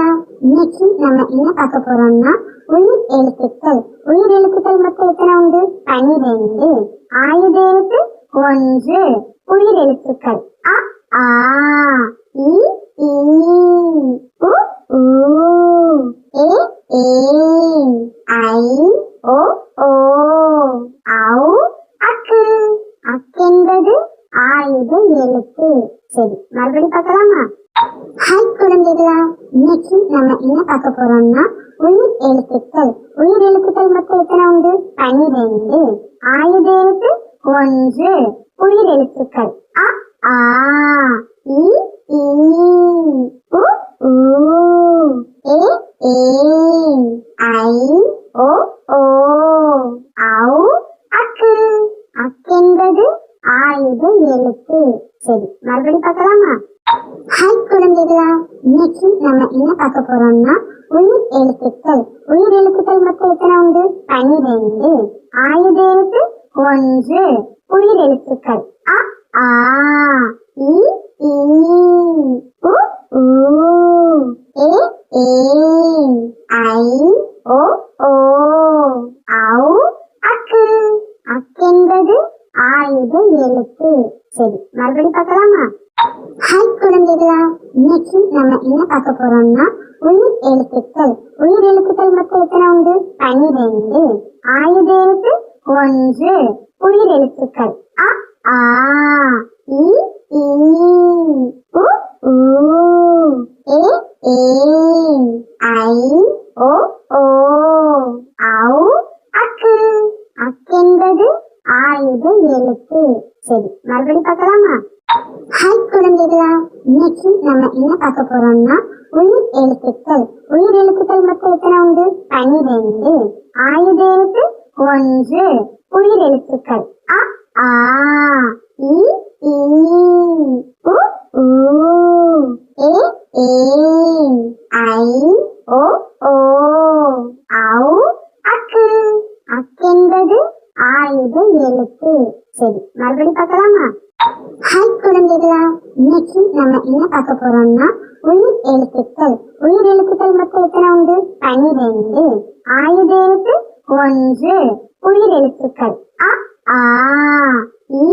குழந்தைகளா, இன்னைக்கு நம்ம என்ன பார்க்க போறோம்னா உயிர் எழுத்துக்கள். உயிர் எழுத்துக்கள் மொத்தம் எத்தனை உண்டு? 12. ஆயுத எழுத்து 1. உயிர் எழுத்துக்கள் அ, ஆ, இ, ஈ, உ, ஊ, ஏ, ஏ, ஐ, ஓ, ஓ, ஔ, அக்கு. அக்கென்பது ஆயுத எழுத்து. சரி, மறுபடியும் பார்க்கலாமா? ஹாய் குழந்தைகளா, இன்னைக்கு நம்ம என்ன பார்க்க போறோம்னா உயிர் எழுத்துக்கள். உயிர் எழுத்துக்கள் மொத்தம் எத்தனை உண்டு? 12. ஆயுத எழுத்து 1. உயிர் எழுத்துக்கள் அ, ஆ, இ, ஈ, உ, ஊ, ஏ, ஏ, ஐ, ஓ, ஓ, ஔ, அக்கு. அக்கென்பது ஆயுத எழுத்து. சரி, மறுபடியும் பார்க்கலாமா? ஹாய் குழந்தைகளா, இன்னைக்கு நம்ம என்ன பார்க்க போறோம்னா உயிர் எழுத்துக்கள். உயிர் எழுத்துக்கள் மொத்தம் எத்தனை உண்டு? 12. ஆயுத எழுத்து 1. உயிர் எழுத்துக்கள் அ, ஆ, இ, ஈ, உ, ஊ, ஏ, ஏ, ஐ, ஓ, ஓ, ஔ, அக்கு. அக்கென்பது ஆயுத எழுத்து. சரி, மறுபடியும் பார்க்கலாமா? ஹாய் குழந்தைகளா, இன்னைக்கு நம்ம என்ன பார்க்க போறோம்னா உயிர் எழுத்துக்கள். உயிர் எழுத்துக்கள் மொத்தம் எத்தனை உண்டு? 12. ஆயுத எழுத்து 1. உயிர் எழுத்துக்கள் அ, ஆ, இ, ஈ, உ, ஊ, ஏ, ஏ, ஐ, ஓ, ஓ, ஔ, அக்கு. அக்கென்பது ஆயுத எழுத்து. சரி, மறுபடியும் பார்க்கலாமா? ஹாய் குழந்தைகளா, இன்னைக்கு நம்ம என்ன பார்க்க போறோம்னா உயிர் எழுத்துக்கள். உயிர் எழுத்துக்கள் மொத்தம் எத்தனை உண்டு? 12. ஆயுத எழுத்து 1. உயிர் எழுத்துக்கள் அ, ஆ, இ, ஈ, உ, ஊ, ஏ, ஏ, ஐ, ஓ, ஓ, ஔ, அக்கு. அக்கென்பது ஆயுத எழுத்து. சரி, மறுபடியும் பார்க்கலாமா? ஹாய் குழந்தைகளா, இன்னைக்கு நம்ம என்ன பார்க்க போறோம்னா உயிர் எழுத்துக்கள். உயிர் எழுத்துக்கள் மொத்தம் எத்தனை உண்டு? 12. ஆயுத எழுத்து 1. உயிர் எழுத்துக்கள் அ, ஆ, இ,